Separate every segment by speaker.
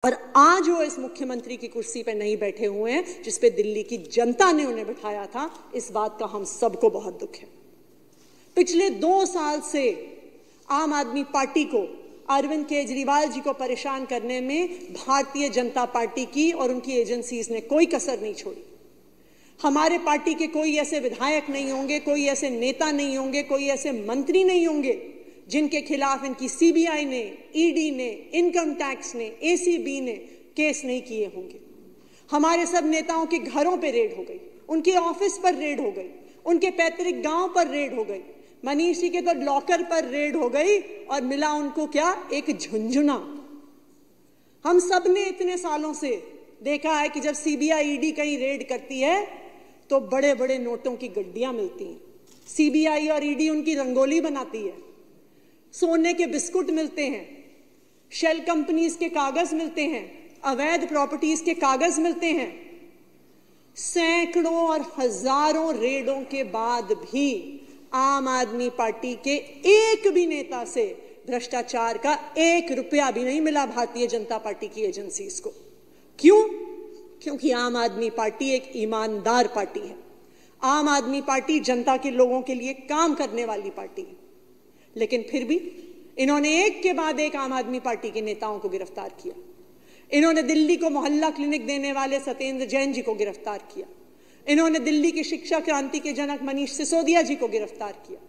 Speaker 1: और आज वो इस मुख्यमंत्री की कुर्सी पर नहीं बैठे हुए हैं जिस पे दिल्ली की जनता ने उन्हें बिठाया था। इस बात का हम सबको बहुत दुख है। पिछले 2 साल से आम आदमी पार्टी को, अरविंद केजरीवाल जी को परेशान करने में भारतीय जनता पार्टी की और उनकी एजेंसीज ने कोई कसर नहीं छोड़ी। हमारे पार्टी के कोई ऐसे विधायक नहीं होंगे, कोई ऐसे नेता नहीं होंगे, कोई ऐसे मंत्री नहीं होंगे जिनके खिलाफ इनकी सीबीआई ने, ईडी ने, इनकम टैक्स ने, एसीबी ने केस नहीं किए होंगे। हमारे सब नेताओं के घरों पे रेड हो गई, उनके ऑफिस पर रेड हो गई, उनके पैतृक गांव पर रेड हो गई, मनीष जी के तो लॉकर पर रेड हो गई और मिला उनको क्या, एक झुंझुना। हम सब ने इतने सालों से देखा है कि जब सीबीआई ईडी कहीं रेड करती है तो बड़े बड़े नोटों की गड्डियां मिलती हैं। सीबीआई और ईडी उनकी रंगोली बनाती है, सोने के बिस्कुट मिलते हैं, शेल कंपनीज के कागज मिलते हैं, अवैध प्रॉपर्टीज के कागज मिलते हैं। सैकड़ों और हजारों रेडों के बाद भी आम आदमी पार्टी के एक भी नेता से भ्रष्टाचार का 1 रुपया भी नहीं मिला भारतीय जनता पार्टी की एजेंसीज को। क्यों? क्योंकि आम आदमी पार्टी एक ईमानदार पार्टी है। आम आदमी पार्टी जनता के लोगों के लिए काम करने वाली पार्टी है। लेकिन फिर भी इन्होंने एक के बाद एक आम आदमी पार्टी के नेताओं को गिरफ्तार किया। इन्होंने दिल्ली को मोहल्ला क्लिनिक देने वाले सत्येंद्र जैन जी को गिरफ्तार किया। इन्होंने दिल्ली की शिक्षा क्रांति के जनक मनीष सिसोदिया जी को गिरफ्तार किया।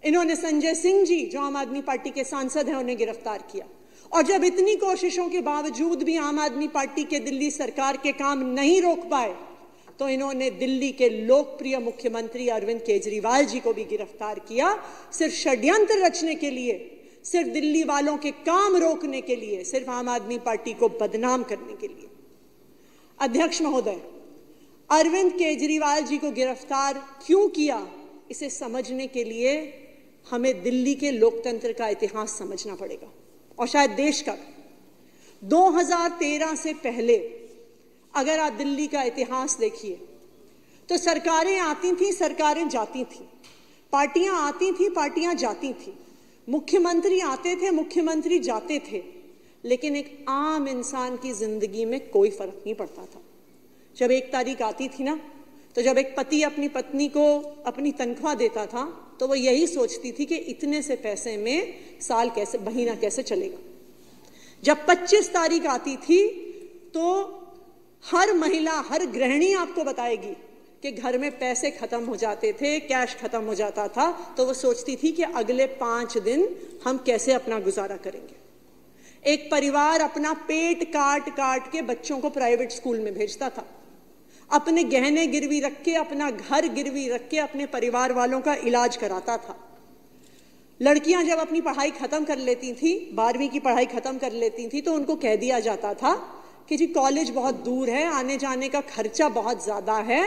Speaker 1: इन्होंने संजय सिंह जी, जो आम आदमी पार्टी के सांसद हैं, उन्हें गिरफ्तार किया। और जब इतनी कोशिशों के बावजूद भी आम आदमी पार्टी के दिल्ली सरकार के काम नहीं रोक पाए तो इन्होंने दिल्ली के लोकप्रिय मुख्यमंत्री अरविंद केजरीवाल जी को भी गिरफ्तार किया, सिर्फ षड्यंत्र रचने के लिए, सिर्फ दिल्ली वालों के काम रोकने के लिए, सिर्फ आम आदमी पार्टी को बदनाम करने के लिए। अध्यक्ष महोदय, अरविंद केजरीवाल जी को गिरफ्तार क्यों किया, इसे समझने के लिए हमें दिल्ली के लोकतंत्र का इतिहास समझना पड़ेगा और शायद देश का। 2013 से पहले अगर आप दिल्ली का इतिहास देखिए तो सरकारें आती थी, सरकारें जाती थी, पार्टियां आती थी, पार्टियां जाती थी, मुख्यमंत्री आते थे, मुख्यमंत्री जाते थे, लेकिन एक आम इंसान की जिंदगी में कोई फर्क नहीं पड़ता था। जब 1 तारीख आती थी ना, तो जब एक पति अपनी पत्नी को अपनी तनख्वाह देता था तो वो यही सोचती थी कि इतने से पैसे में साल कैसे, महीना कैसे चलेगा। जब 25 तारीख आती थी तो हर महिला, हर गृहिणी आपको बताएगी कि घर में पैसे खत्म हो जाते थे, कैश खत्म हो जाता था, तो वो सोचती थी कि अगले 5 दिन हम कैसे अपना गुजारा करेंगे। एक परिवार अपना पेट काट काट के बच्चों को प्राइवेट स्कूल में भेजता था, अपने गहने गिरवी रख के, अपना घर गिरवी रख के अपने परिवार वालों का इलाज कराता था। लड़कियां जब अपनी पढ़ाई खत्म कर लेती थी, 12वीं की पढ़ाई खत्म कर लेती थी, तो उनको कह दिया जाता था कि जी कॉलेज बहुत दूर है, आने जाने का खर्चा बहुत ज्यादा है,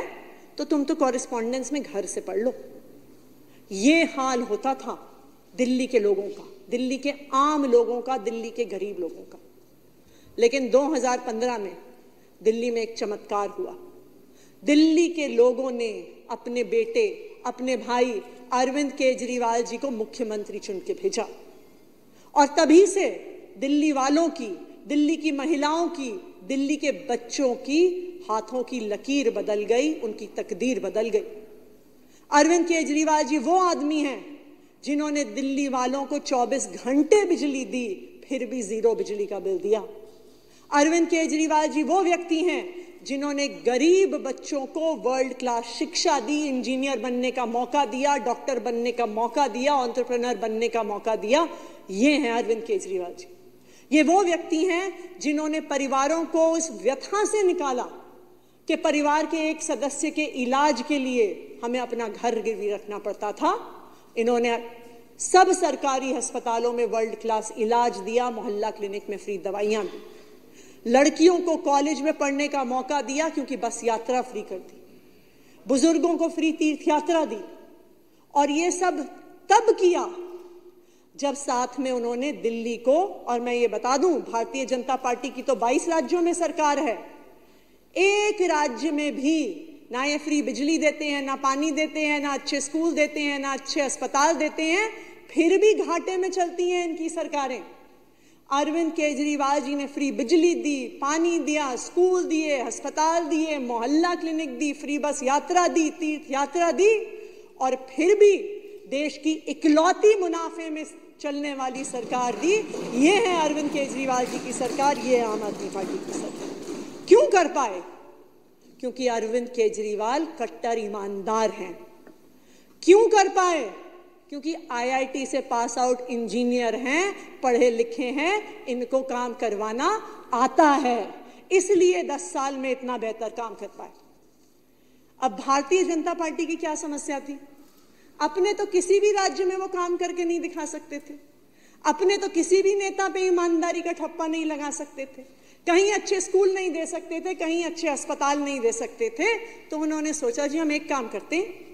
Speaker 1: तो तुम तो कॉरेस्पॉन्डेंस में घर से पढ़ लो। ये हाल होता था दिल्ली के लोगों का, दिल्ली के आम लोगों का, दिल्ली के गरीब लोगों का। लेकिन 2015 में दिल्ली में एक चमत्कार हुआ। दिल्ली के लोगों ने अपने बेटे, अपने भाई अरविंद केजरीवाल जी को मुख्यमंत्री चुन के भेजा और तभी से दिल्ली वालों की, दिल्ली की महिलाओं की, दिल्ली के बच्चों की हाथों की लकीर बदल गई, उनकी तकदीर बदल गई। अरविंद केजरीवाल जी वो आदमी हैं जिन्होंने दिल्ली वालों को 24 घंटे बिजली दी, फिर भी 0 बिजली का बिल दिया। अरविंद केजरीवाल जी वो व्यक्ति हैं जिन्होंने गरीब बच्चों को वर्ल्ड क्लास शिक्षा दी, इंजीनियर बनने का मौका दिया, डॉक्टर बनने का मौका दिया, एंटरप्रेन्योर बनने का मौका दिया। ये हैं अरविंद केजरीवाल जी। ये वो व्यक्ति हैं जिन्होंने परिवारों को उस व्यथा से निकाला कि परिवार के एक सदस्य के इलाज के लिए हमें अपना घर गिरवी रखना पड़ता था। इन्होंने सब सरकारी अस्पतालों में वर्ल्ड क्लास इलाज दिया, मोहल्ला क्लिनिक में फ्री दवाइयां दी, लड़कियों को कॉलेज में पढ़ने का मौका दिया क्योंकि बस यात्रा फ्री कर दी, बुजुर्गों को फ्री तीर्थ यात्रा दी। और ये सब तब किया जब साथ में उन्होंने दिल्ली को, और मैं ये बता दूं, भारतीय जनता पार्टी की तो 22 राज्यों में सरकार है, एक राज्य में भी ना ये फ्री बिजली देते हैं, ना पानी देते हैं, ना अच्छे स्कूल देते हैं, ना अच्छे अस्पताल देते हैं, फिर भी घाटे में चलती हैं इनकी सरकारें। अरविंद केजरीवाल जी ने फ्री बिजली दी, पानी दिया, स्कूल दिए, अस्पताल दिए, मोहल्ला क्लिनिक दी, फ्री बस यात्रा दी, तीर्थ यात्रा दी, और फिर भी देश की इकलौती मुनाफे में चलने वाली सरकार दी। ये है अरविंद केजरीवाल जी की सरकार, ये है आम आदमी पार्टी की सरकार। क्यों कर पाए? क्योंकि अरविंद केजरीवाल कट्टर ईमानदार हैं। क्यों कर पाए? क्योंकि आईआईटी से पास आउट इंजीनियर हैं, पढ़े लिखे हैं, इनको काम करवाना आता है, इसलिए 10 साल में इतना बेहतर काम कर पाए। अब भारतीय जनता पार्टी की क्या समस्या थी? अपने तो किसी भी राज्य में वो काम करके नहीं दिखा सकते थे, अपने तो किसी भी नेता पे ईमानदारी का ठप्पा नहीं लगा सकते थे, कहीं अच्छे स्कूल नहीं दे सकते थे, कहीं अच्छे अस्पताल नहीं दे सकते थे। तो उन्होंने सोचा जी हम एक काम करते हैं,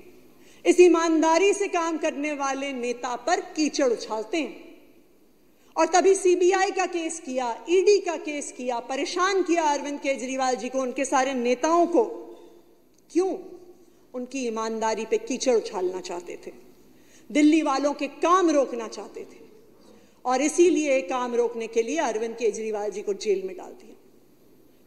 Speaker 1: इस ईमानदारी से काम करने वाले नेता पर कीचड़ उछालते हैं। और तभी सीबीआई का केस किया, ईडी का केस किया, परेशान किया अरविंद केजरीवाल जी को, उनके सारे नेताओं को। क्यों? उनकी ईमानदारी पे कीचड़ उछालना चाहते थे, दिल्ली वालों के काम रोकना चाहते थे, और इसीलिए काम रोकने के लिए अरविंद केजरीवाल जी को जेल में डाल दिया।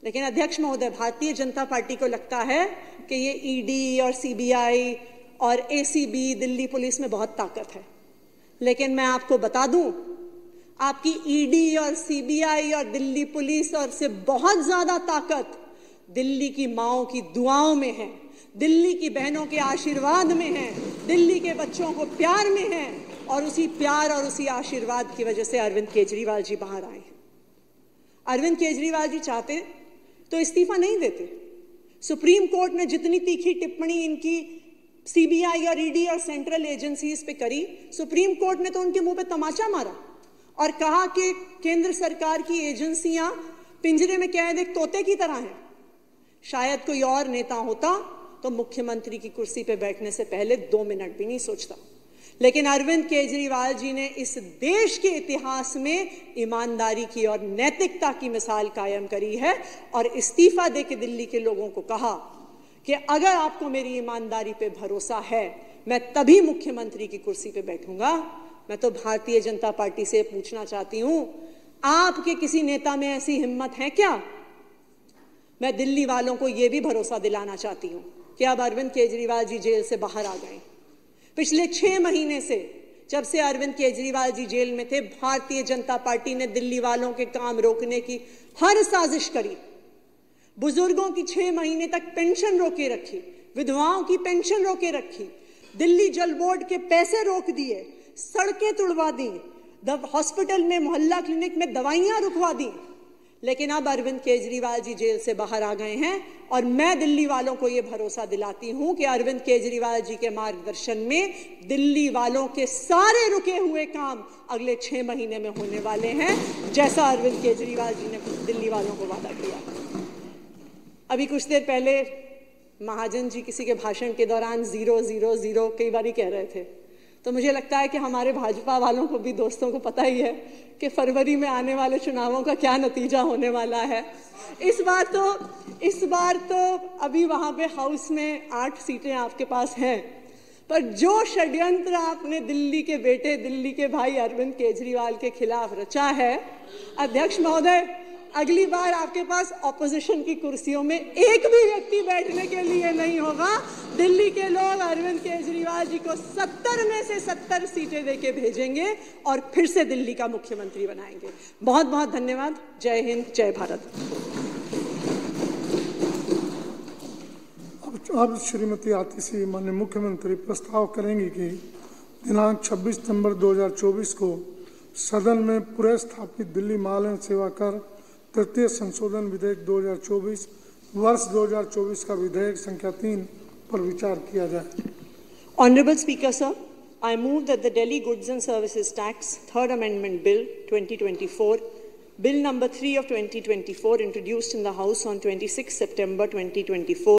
Speaker 1: लेकिन अध्यक्ष महोदय, भारतीय जनता पार्टी को लगता है कि ये ईडी और सीबीआई और एसीबी, दिल्ली पुलिस में बहुत ताकत है। लेकिन मैं आपको बता दूं, आपकी ईडी और सीबीआई और दिल्ली पुलिस और से बहुत ज्यादा ताकत दिल्ली की माओं की दुआओं में है, दिल्ली की बहनों के आशीर्वाद में है, दिल्ली के बच्चों को प्यार में है, और उसी प्यार और उसी आशीर्वाद की वजह से अरविंद केजरीवाल जी बाहर आए हैं। अरविंद केजरीवाल जी चाहते तो इस्तीफा नहीं देते। सुप्रीम कोर्ट ने जितनी तीखी टिप्पणी इनकी सीबीआई और ईडी और सेंट्रल एजेंसीज पे करी, सुप्रीम कोर्ट ने तो उनके मुंह पे तमाचा मारा और कहा कि केंद्र सरकार की एजेंसियां पिंजरे में कैद एक तोते की तरह हैं। शायद कोई और नेता होता तो मुख्यमंत्री की कुर्सी पे बैठने से पहले 2 मिनट भी नहीं सोचता। लेकिन अरविंद केजरीवाल जी ने इस देश के इतिहास में ईमानदारी की और नैतिकता की मिसाल कायम करी है, और इस्तीफा देके दिल्ली के लोगों को कहा कि अगर आपको मेरी ईमानदारी पे भरोसा है, मैं तभी मुख्यमंत्री की कुर्सी पे बैठूंगा। मैं तो भारतीय जनता पार्टी से पूछना चाहती हूं, आपके किसी नेता में ऐसी हिम्मत है क्या? मैं दिल्ली वालों को यह भी भरोसा दिलाना चाहती हूं कि अब अरविंद केजरीवाल जी जेल से बाहर आ गए। पिछले 6 महीने से, जब से अरविंद केजरीवाल जी जेल में थे, भारतीय जनता पार्टी ने दिल्ली वालों के काम रोकने की हर साजिश करी। बुजुर्गों की 6 महीने तक पेंशन रोके रखी, विधवाओं की पेंशन रोके रखी, दिल्ली जल बोर्ड के पैसे रोक दिए, सड़कें तुड़वा दी, हॉस्पिटल में, मोहल्ला क्लिनिक में दवाइयां रुकवा दी। लेकिन अब अरविंद केजरीवाल जी जेल से बाहर आ गए हैं, और मैं दिल्ली वालों को यह भरोसा दिलाती हूं कि अरविंद केजरीवाल जी के मार्गदर्शन में दिल्ली वालों के सारे रुके हुए काम अगले 6 महीने में होने वाले हैं, जैसा अरविंद केजरीवाल जी ने दिल्ली वालों को वादा किया। अभी कुछ देर पहले महाजन जी किसी के भाषण के दौरान 0-0-0 कई बार कह रहे थे, तो मुझे लगता है कि हमारे भाजपा वालों को भी, दोस्तों को पता ही है कि फरवरी में आने वाले चुनावों का क्या नतीजा होने वाला है। इस बार तो अभी वहां पे हाउस में 8 सीटें आपके पास हैं, पर जो षड्यंत्र आपने दिल्ली के बेटे, दिल्ली के भाई अरविंद केजरीवाल के खिलाफ रचा है, अध्यक्ष महोदय, अगली बार आपके पास ऑपोजिशन की कुर्सियों में एक भी व्यक्ति बैठने के लिए नहीं होगा। दिल्ली के लोग अरविंद केजरीवाल जी को 70 में से 70 सीटें देके भेजेंगे और फिर से दिल्ली का मुख्यमंत्री बनाएंगे। बहुत बहुत धन्यवाद। जय हिंद, जय भारत।
Speaker 2: अब श्रीमती आतिशी माननीय मुख्यमंत्री प्रस्ताव करेंगी कि दिनांक 26 सितंबर 2024 को सदन में पुनर्स्थापित दिल्ली माल सेवा कर तृतीय संशोधन विधेयक 2024 वर्ष 2024 का विधेयक संख्या 3 पर विचार किया जाए।
Speaker 1: Honorable Speaker, sir, I move that the Delhi Goods and Services Tax Third Amendment Bill 2024, Bill number 3 of 2024, introduced in the House on 26 September 2024.